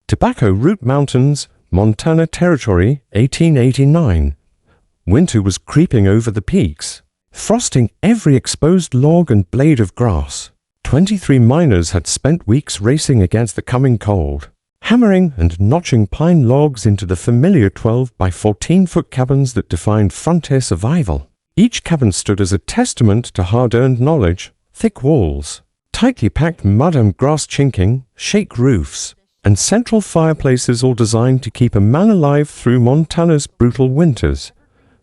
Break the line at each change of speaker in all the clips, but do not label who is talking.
Tobacco Root Mountains, Montana Territory, 1889. Winter was creeping over the peaks, frosting every exposed log and blade of grass. 23 miners had spent weeks racing against the coming cold, hammering and notching pine logs into the familiar 12 by 14-foot cabins that defined frontier survival. Each cabin stood as a testament to hard-earned knowledge: thick walls, tightly packed mud and grass chinking, shake roofs, and central fireplaces, all designed to keep a man alive through Montana's brutal winters.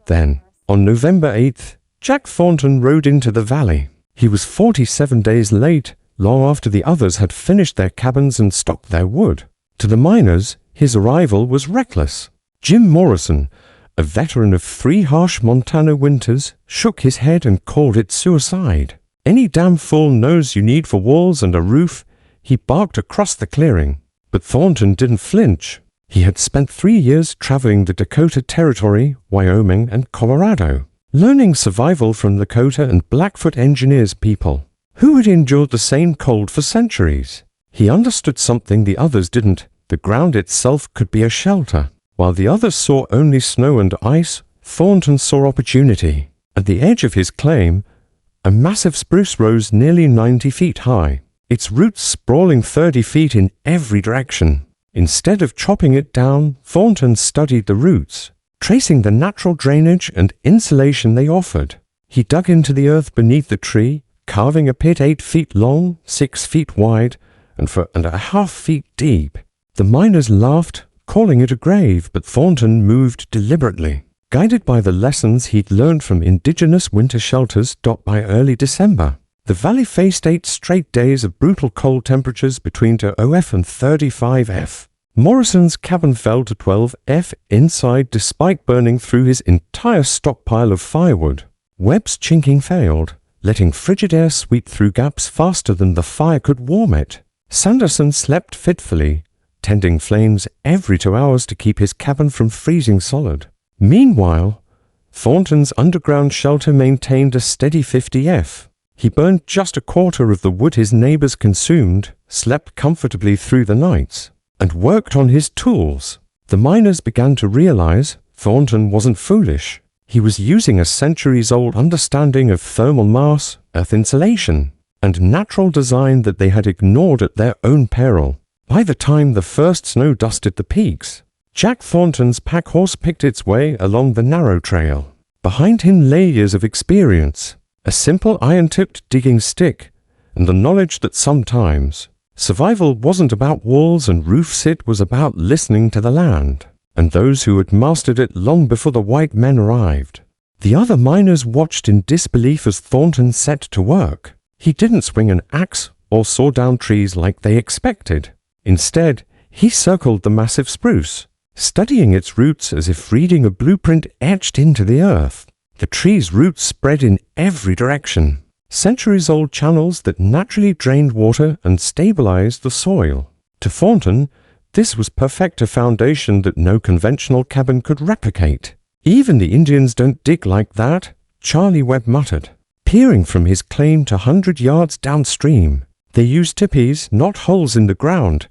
Then, on November 8th, Jack Thornton rode into the valley. He was 47 days late, long after the others had finished their cabins and stocked their wood. To the miners, his arrival was reckless. Jim Morrison, a veteran of 3 harsh Montana winters, shook his head and called it suicide. "Any damn fool knows you need for walls and a roof," he barked across the clearing. But Thornton didn't flinch. He had spent 3 years traveling the Dakota Territory, Wyoming, and Colorado, learning survival from Lakota and Blackfoot engineers people who had endured the same cold for centuries. He understood something the others didn't: the ground itself could be a shelter. While the others saw only snow and ice, Thornton saw opportunity. At the edge of his claim, a massive spruce rose nearly 90 feet high, its roots sprawling 30 feet in every direction. Instead of chopping it down, Thornton studied the roots, tracing the natural drainage and insulation they offered. He dug into the earth beneath the tree, carving a pit 8 feet long, 6 feet wide, and 4.5 feet deep. The miners laughed, calling it a grave, but Thornton moved deliberately, guided by the lessons he'd learned from indigenous winter shelters. By early December, the valley faced 8 straight days of brutal cold temperatures between 0 and 35°F. Morrison's cabin fell to 12°F inside despite burning through his entire stockpile of firewood. Webb's chinking failed, letting frigid air sweep through gaps faster than the fire could warm it. Sanderson slept fitfully, tending flames every 2 hours to keep his cabin from freezing solid. Meanwhile, Thornton's underground shelter maintained a steady 50°F. He burned just a quarter of the wood his neighbors consumed, slept comfortably through the nights, and worked on his tools. The miners began to realize Thornton wasn't foolish. He was using a centuries-old understanding of thermal mass, earth insulation, and natural design that they had ignored at their own peril. By the time the first snow dusted the peaks, Jack Thornton's pack horse picked its way along the narrow trail. Behind him lay years of experience, a simple iron-tipped digging stick, and the knowledge that sometimes survival wasn't about walls and roofs, it was about listening to the land, and those who had mastered it long before the white men arrived. The other miners watched in disbelief as Thornton set to work. He didn't swing an axe or saw down trees like they expected. Instead, he circled the massive spruce, studying its roots as if reading a blueprint etched into the earth. The tree's roots spread in every direction, centuries-old channels that naturally drained water and stabilized the soil. To Thornton, this was perfect, a foundation that no conventional cabin could replicate. "Even the Indians don't dig like that," Charlie Webb muttered, peering from his claim to 100 yards downstream. "They use tippies, not holes in the ground."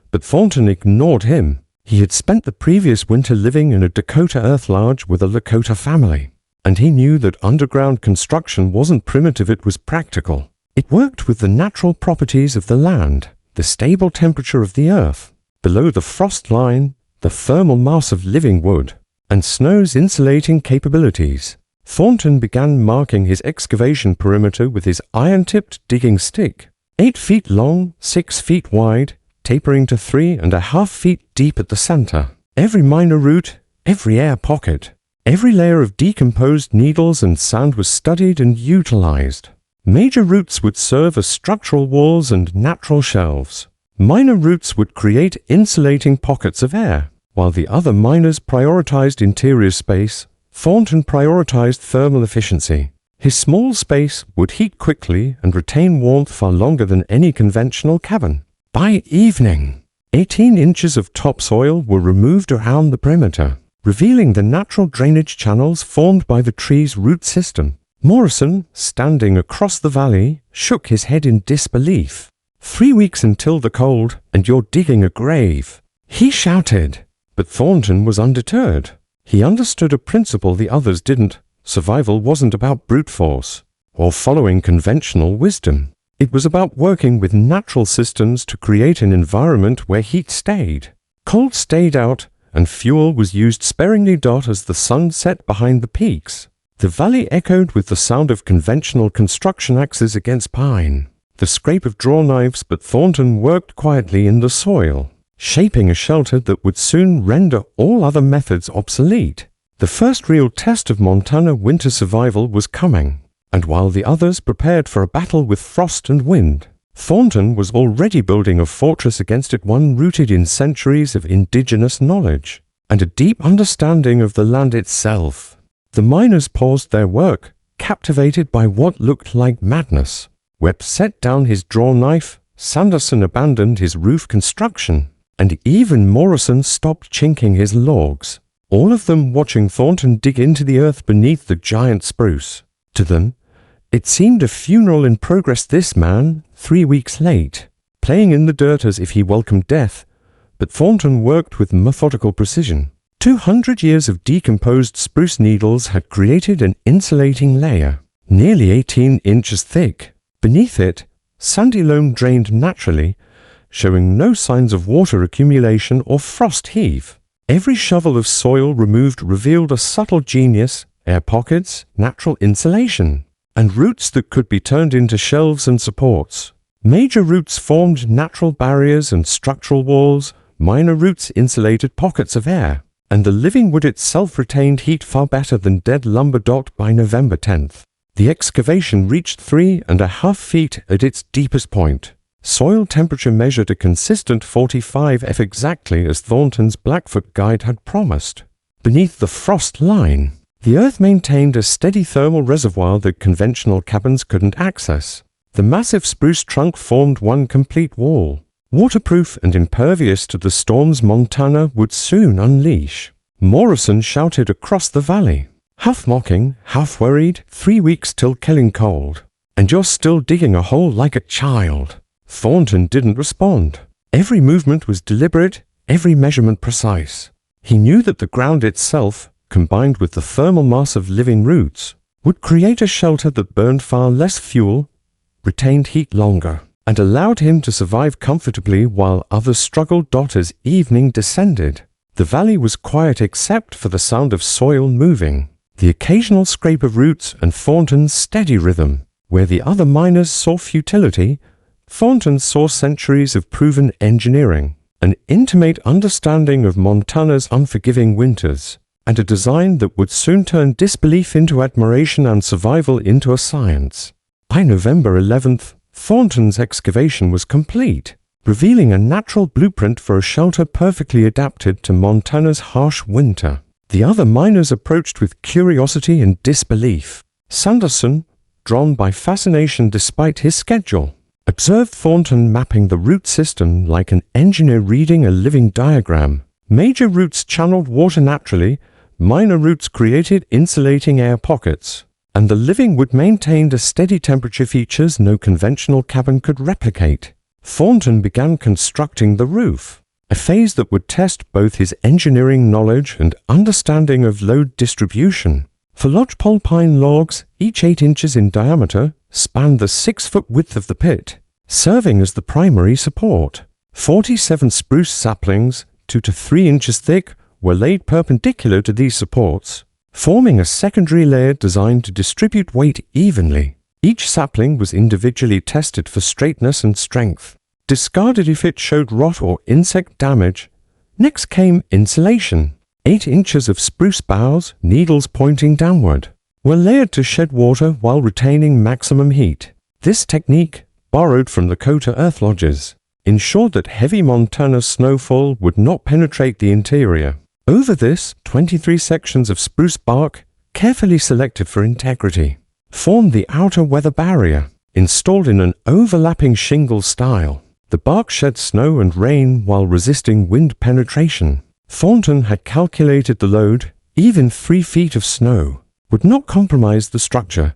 But Thornton ignored him. He had spent the previous winter living in a Dakota earth lodge with a Lakota family, and he knew that underground construction wasn't primitive, it was practical. It worked with the natural properties of the land, the stable temperature of the earth, below the frost line, the thermal mass of living wood, and snow's insulating capabilities. Thornton began marking his excavation perimeter with his iron-tipped digging stick, 8 feet long, 6 feet wide, tapering to 3.5 feet deep at the center. Every minor root, every air pocket, every layer of decomposed needles and sand was studied and utilized. Major roots would serve as structural walls and natural shelves. Minor roots would create insulating pockets of air. While the other miners prioritized interior space, Thornton prioritized thermal efficiency. His small space would heat quickly and retain warmth far longer than any conventional cabin. By evening, 18 inches of topsoil were removed around the perimeter, revealing the natural drainage channels formed by the tree's root system. Morrison, standing across the valley, shook his head in disbelief. 3 weeks until the cold, and you're digging a grave. He shouted, but Thornton was undeterred. He understood a principle the others didn't. Survival wasn't about brute force or following conventional wisdom. It was about working with natural systems to create an environment where heat stayed, cold stayed out, and fuel was used sparingly. As the sun set behind the peaks, the valley echoed with the sound of conventional construction axes against pine, the scrape of draw knives. But Thornton worked quietly in the soil, shaping a shelter that would soon render all other methods obsolete. The first real test of Montana winter survival was coming, and while the others prepared for a battle with frost and wind, Thornton was already building a fortress against it, one rooted in centuries of indigenous knowledge and a deep understanding of the land itself. The miners paused their work, captivated by what looked like madness. Webb set down his draw knife, Sanderson abandoned his roof construction, and even Morrison stopped chinking his logs, all of them watching Thornton dig into the earth beneath the giant spruce. To them, it seemed a funeral in progress. This man, 3 weeks late, playing in the dirt as if he welcomed death, but Thornton worked with methodical precision. 200 years of decomposed spruce needles had created an insulating layer, nearly 18 inches thick. Beneath it, sandy loam drained naturally, showing no signs of water accumulation or frost heave. Every shovel of soil removed revealed a subtle genius: air pockets, natural insulation, and roots that could be turned into shelves and supports. Major roots formed natural barriers and structural walls, minor roots insulated pockets of air, and the living wood itself retained heat far better than dead lumber. By November 10th, the excavation reached 3.5 feet at its deepest point. Soil temperature measured a consistent 45 F, exactly as Thornton's Blackfoot guide had promised. Beneath the frost line, the earth maintained a steady thermal reservoir that conventional cabins couldn't access. The massive spruce trunk formed one complete wall, waterproof and impervious to the storms Montana would soon unleash. Morrison shouted across the valley, half mocking, half worried, 3 weeks till killing cold, and you're still digging a hole like a child. Thornton didn't respond. Every movement was deliberate, every measurement precise. He knew that the ground itself, combined with the thermal mass of living roots, would create a shelter that burned far less fuel, retained heat longer, and allowed him to survive comfortably while others struggled. As evening descended, the valley was quiet except for the sound of soil moving, the occasional scrape of roots, and Thornton's steady rhythm. Where the other miners saw futility, Thornton saw centuries of proven engineering, an intimate understanding of Montana's unforgiving winters, and a design that would soon turn disbelief into admiration and survival into a science. By November 11th, Thornton's excavation was complete, revealing a natural blueprint for a shelter perfectly adapted to Montana's harsh winter. The other miners approached with curiosity and disbelief. Sanderson, drawn by fascination despite his schedule, observed Thornton mapping the root system like an engineer reading a living diagram. Major roots channeled water naturally, minor roots created insulating air pockets, and the living wood maintained a steady temperature, features no conventional cabin could replicate. Thornton began constructing the roof, a phase that would test both his engineering knowledge and understanding of load distribution. For lodgepole pine logs, each 8 inches in diameter, spanned the 6-foot width of the pit, serving as the primary support. 47 spruce saplings, 2 to 3 inches thick, were laid perpendicular to these supports, forming a secondary layer designed to distribute weight evenly. Each sapling was individually tested for straightness and strength, discarded if it showed rot or insect damage. Next came insulation. 8 inches of spruce boughs, needles pointing downward, were layered to shed water while retaining maximum heat. This technique, borrowed from the Lakota earth lodges, ensured that heavy Montana snowfall would not penetrate the interior. Over this, 23 sections of spruce bark, carefully selected for integrity, formed the outer weather barrier. Installed in an overlapping shingle style, the bark shed snow and rain while resisting wind penetration. Thornton had calculated the load. Even 3 feet of snow would not compromise the structure.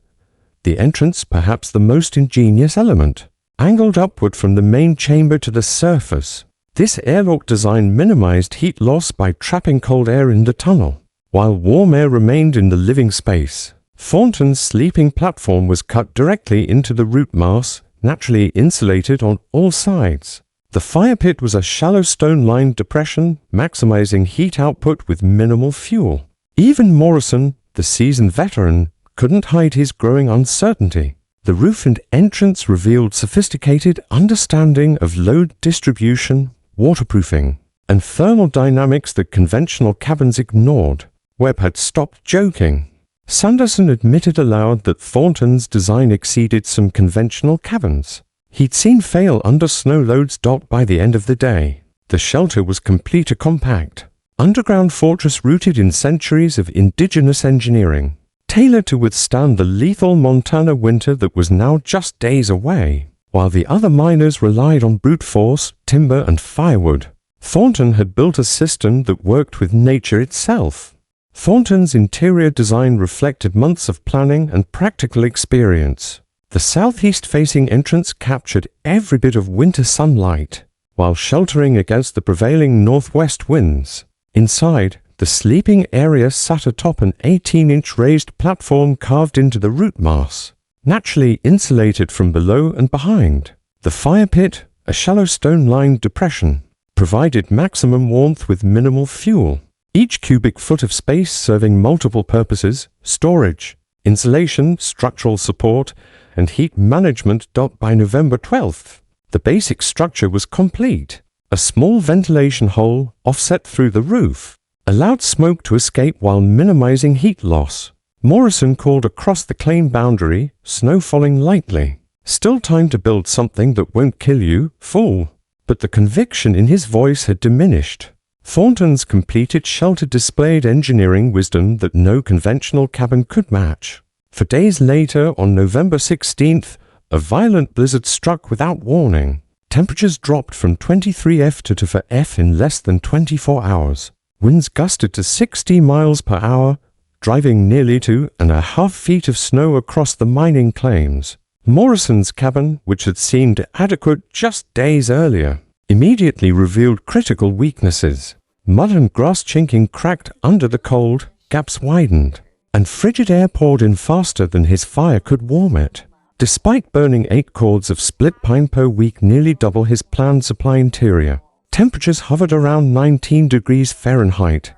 The entrance, perhaps the most ingenious element, angled upward from the main chamber to the surface. This airlock design minimized heat loss by trapping cold air in the tunnel, while warm air remained in the living space. Thornton's sleeping platform was cut directly into the root mass, naturally insulated on all sides. The fire pit was a shallow stone-lined depression, maximizing heat output with minimal fuel. Even Morrison, the seasoned veteran, couldn't hide his growing uncertainty. The roof and entrance revealed sophisticated understanding of load distribution, waterproofing, and thermal dynamics that conventional cabins ignored. Webb had stopped joking. Sanderson admitted aloud that Thornton's design exceeded some conventional cabins. He'd seen fail under snow loads. By the end of the day, the shelter was complete, a compact, underground fortress rooted in centuries of indigenous engineering, tailored to withstand the lethal Montana winter that was now just days away. While the other miners relied on brute force, timber, and firewood, Thornton had built a system that worked with nature itself. Thornton's interior design reflected months of planning and practical experience. The southeast-facing entrance captured every bit of winter sunlight, while sheltering against the prevailing northwest winds. Inside, the sleeping area sat atop an 18-inch raised platform carved into the root mass, naturally insulated from below and behind. The fire pit, a shallow stone-lined depression, provided maximum warmth with minimal fuel. Each cubic foot of space serving multiple purposes: storage, insulation, structural support, and heat management. By November 12th, the basic structure was complete. A small ventilation hole, offset through the roof, allowed smoke to escape while minimizing heat loss. Morrison called across the claim boundary, snow falling lightly. "Still time to build something that won't kill you, fool." But the conviction in his voice had diminished. Thornton's completed shelter displayed engineering wisdom that no conventional cabin could match. For days later, on November 16th, a violent blizzard struck without warning. Temperatures dropped from 23 to F in less than 24 hours. Winds gusted to 60 miles per hour, driving nearly 2.5 feet of snow across the mining claims. Morrison's cabin, which had seemed adequate just days earlier, immediately revealed critical weaknesses. Mud and grass chinking cracked under the cold, gaps widened, and frigid air poured in faster than his fire could warm it. Despite burning 8 cords of split pine per week, nearly double his planned supply interior, temperatures hovered around 19 degrees Fahrenheit.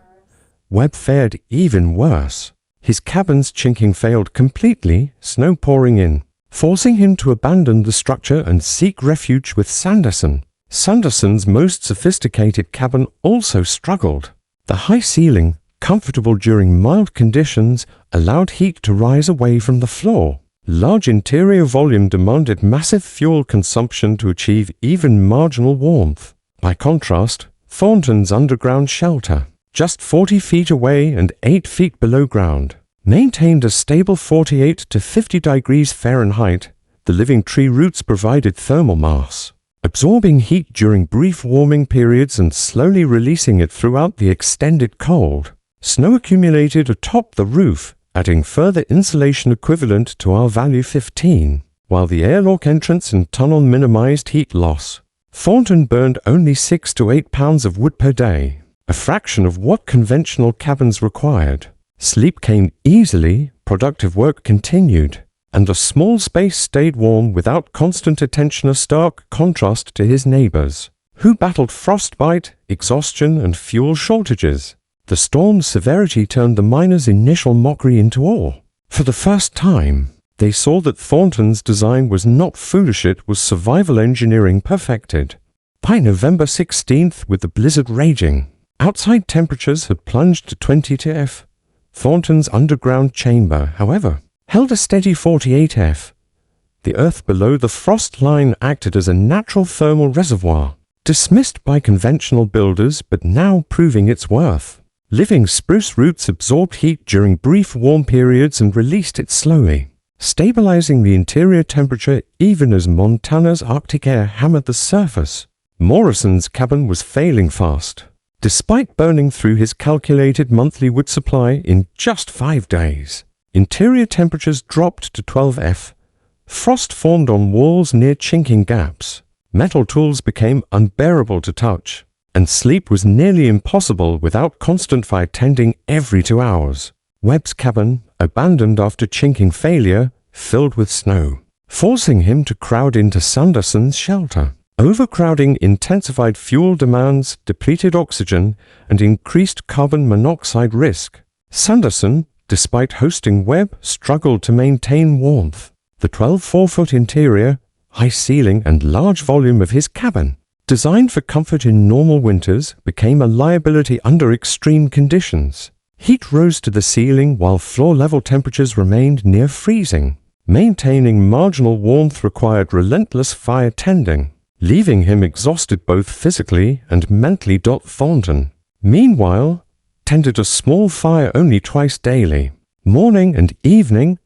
Webb fared even worse. His cabin's chinking failed completely, snow pouring in, forcing him to abandon the structure and seek refuge with Sanderson. Sanderson's most sophisticated cabin also struggled. The high ceiling, comfortable during mild conditions, allowed heat to rise away from the floor. Large interior volume demanded massive fuel consumption to achieve even marginal warmth. By contrast, Thornton's underground shelter, just 40 feet away and 8 feet below ground, maintained a stable 48 to 50 degrees Fahrenheit. The living tree roots provided thermal mass, absorbing heat during brief warming periods and slowly releasing it throughout the extended cold. Snow accumulated atop the roof, adding further insulation equivalent to our value 15, while the airlock entrance and tunnel minimized heat loss. Thornton burned only 6 to 8 pounds of wood per day, a fraction of what conventional cabins required. Sleep came easily, productive work continued, and the small space stayed warm without constant attention, a stark contrast to his neighbors, who battled frostbite, exhaustion, and fuel shortages. The storm's severity turned the miners' initial mockery into awe. For the first time, they saw that Thornton's design was not foolish, it was survival engineering perfected. By November 16th, with the blizzard raging, outside temperatures had plunged to 20 F. Thornton's underground chamber, however, held a steady 48 F. The earth below the frost line acted as a natural thermal reservoir, dismissed by conventional builders but now proving its worth. Living spruce roots absorbed heat during brief warm periods and released it slowly, stabilizing the interior temperature even as Montana's Arctic air hammered the surface. Morrison's cabin was failing fast. Despite burning through his calculated monthly wood supply in just 5 days, interior temperatures dropped to 12 F. Frost formed on walls near chinking gaps, Metal tools became unbearable to touch, and sleep was nearly impossible without constant fire tending every 2 hours. Webb's cabin, abandoned after chinking failure, filled with snow, forcing him to crowd into Sanderson's shelter. Overcrowding intensified fuel demands, depleted oxygen, and increased carbon monoxide risk. Sanderson, despite hosting Webb, struggled to maintain warmth. The 12 4-foot interior, high ceiling, and large volume of his cabin, designed for comfort in normal winters, became a liability under extreme conditions. Heat rose to the ceiling while floor-level temperatures remained near freezing. Maintaining marginal warmth required relentless fire tending, leaving him exhausted both physically and mentally. Thornton, meanwhile, tended a small fire only twice daily, morning and evening,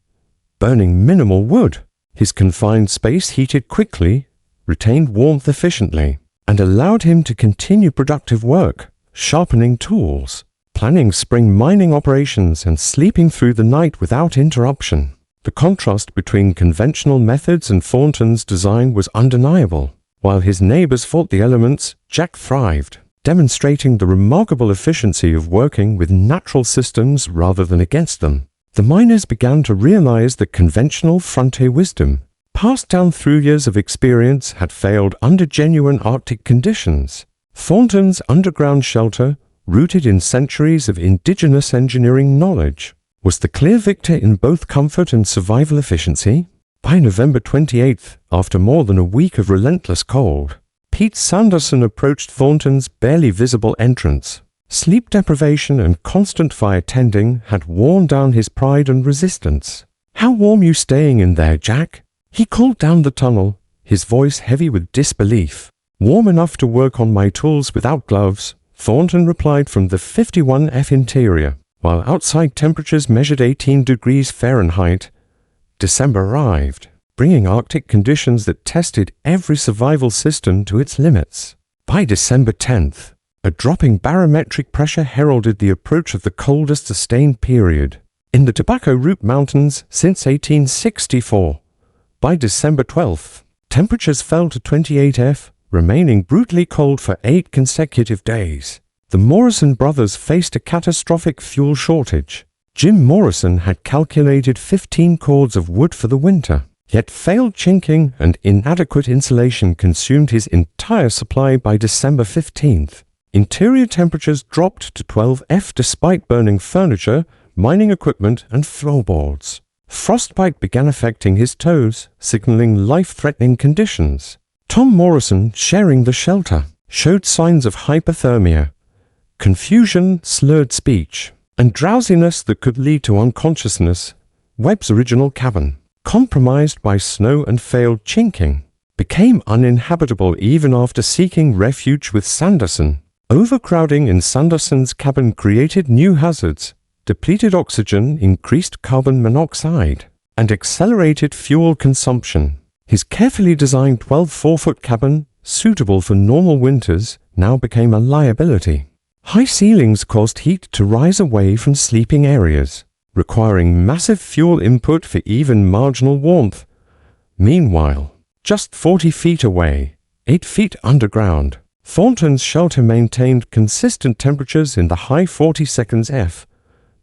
burning minimal wood. His confined space heated quickly, retained warmth efficiently, and allowed him to continue productive work, sharpening tools, planning spring mining operations, and sleeping through the night without interruption. The contrast between conventional methods and Thornton's design was undeniable. While his neighbors fought the elements, Jack thrived, demonstrating the remarkable efficiency of working with natural systems rather than against them. The miners began to realize that conventional frontier wisdom, passed down through years of experience, had failed under genuine Arctic conditions. Thornton's underground shelter, rooted in centuries of indigenous engineering knowledge, was the clear victor in both comfort and survival efficiency. By November 28th, after more than a week of relentless cold, Pete Sanderson approached Thornton's barely visible entrance. Sleep deprivation and constant fire tending had worn down his pride and resistance. "How warm you staying in there, Jack?" He called down the tunnel, his voice heavy with disbelief. "Warm enough to work on my tools without gloves," Thornton replied from the 51F interior. While outside temperatures measured 18 degrees Fahrenheit, December arrived, bringing Arctic conditions that tested every survival system to its limits. By December 10th, a dropping barometric pressure heralded the approach of the coldest sustained period in the Tobacco Root Mountains since 1864. By December 12th, temperatures fell to 28°F, remaining brutally cold for 8 consecutive days. The Morrison brothers faced a catastrophic fuel shortage. Jim Morrison had calculated 15 cords of wood for the winter, yet failed chinking and inadequate insulation consumed his entire supply by December 15th. Interior temperatures dropped to 12°F despite burning furniture, mining equipment, and floorboards. Frostbite began affecting his toes, signaling life-threatening conditions. Tom Morrison, sharing the shelter, showed signs of hypothermia, confusion, slurred speech, and drowsiness that could lead to unconsciousness. Webb's original cabin, compromised by snow and failed chinking, became uninhabitable even after seeking refuge with Sanderson. Overcrowding in Sanderson's cabin created new hazards, depleted oxygen, increased carbon monoxide, and accelerated fuel consumption. His carefully designed 12 4-foot cabin, suitable for normal winters, now became a liability. High ceilings caused heat to rise away from sleeping areas, requiring massive fuel input for even marginal warmth. Meanwhile, just 40 feet away, 8 feet underground, Thornton's shelter maintained consistent temperatures in the high 40 F.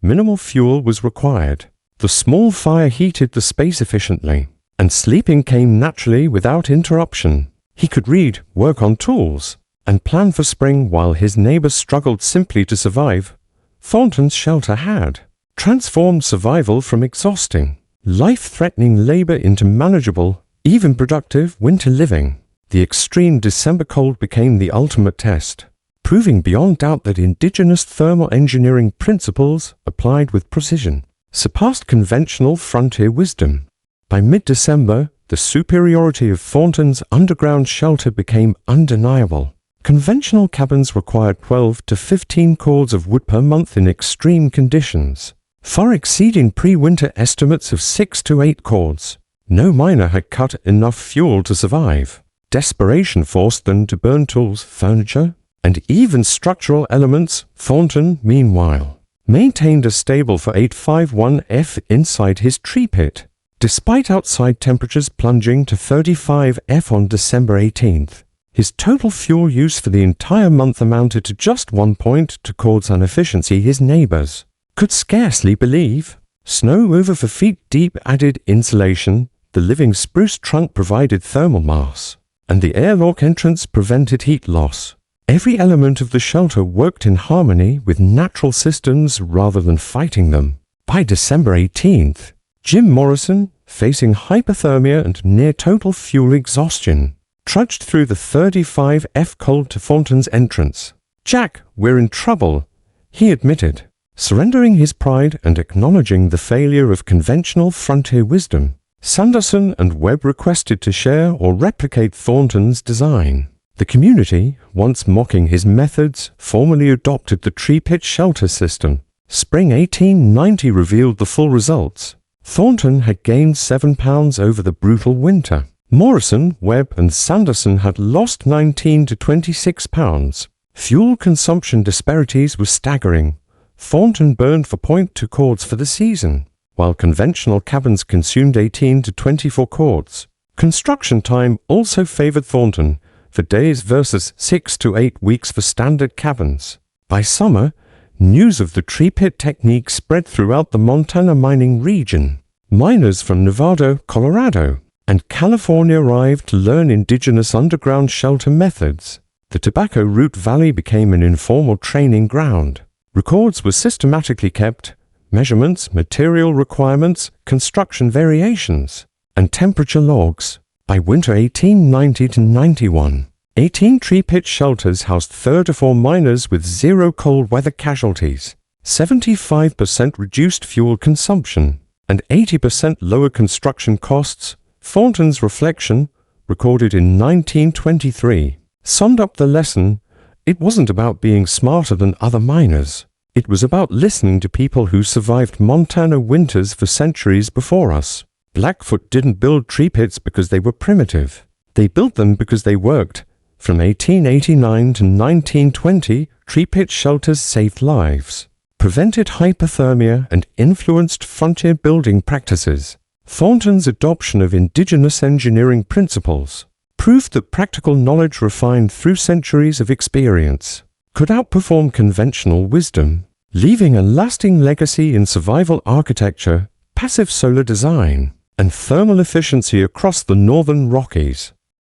Minimal fuel was required. The small fire heated the space efficiently, and sleeping came naturally without interruption. He could read, work on tools, and plan for spring while his neighbors struggled simply to survive. Thornton's shelter had transformed survival from exhausting, life-threatening labor into manageable, even productive winter living. The extreme December cold became the ultimate test, proving beyond doubt that indigenous thermal engineering principles, applied with precision, surpassed conventional frontier wisdom. By mid-December, the superiority of Thornton's underground shelter became undeniable. Conventional cabins required 12 to 15 cords of wood per month in extreme conditions, far exceeding pre-winter estimates of 6 to 8 cords. No miner had cut enough fuel to survive. Desperation forced them to burn tools, furniture, and even structural elements. Thornton, meanwhile, maintained a stable for 851F inside his tree pit, Despite outside temperatures plunging to 35 F on December 18th, his total fuel use for the entire month amounted to just 1 point, to Cord's inefficiency his neighbors could scarcely believe. Snow over 4 feet deep added insulation, the living spruce trunk provided thermal mass, and the airlock entrance prevented heat loss. Every element of the shelter worked in harmony with natural systems rather than fighting them. By December 18th, Jim Morrison, facing hypothermia and near-total fuel exhaustion, trudged through the 35 F cold to Thornton's entrance. "Jack, we're in trouble," he admitted, surrendering his pride and acknowledging the failure of conventional frontier wisdom. Sanderson and Webb requested to share or replicate Thornton's design. The community, once mocking his methods, formally adopted the tree pit shelter system. Spring 1890 revealed the full results. Thornton had gained 7 pounds over the brutal winter. Morrison, Webb, and Sanderson had lost 19 to 26 pounds. Fuel consumption disparities were staggering. Thornton burned 4.2 cords for the season, while conventional cabins consumed 18 to 24 cords. Construction time also favored Thornton, for days versus 6 to 8 weeks for standard cabins. By summer, news of the tree pit technique spread throughout the Montana mining region. Miners from Nevada, Colorado, and California arrived to learn indigenous underground shelter methods. The Tobacco Root Valley became an informal training ground. Records were systematically kept: measurements, material requirements, construction variations, and temperature logs. By winter 1890 to 91, 18 tree pit shelters housed 34 miners with 0 cold weather casualties, 75% reduced fuel consumption, and 80% lower construction costs. Thornton's reflection, recorded in 1923, summed up the lesson. It wasn't about being smarter than other miners. It was about listening to people who survived Montana winters for centuries before us. Blackfoot didn't build tree pits because they were primitive. They built them because they worked. From 1889 to 1920, tree pit shelters saved lives, prevented hypothermia, and influenced frontier building practices. Thornton's adoption of indigenous engineering principles proved that practical knowledge refined through centuries of experience could outperform conventional wisdom, leaving a lasting legacy in survival architecture, passive solar design, and thermal efficiency across the northern Rockies.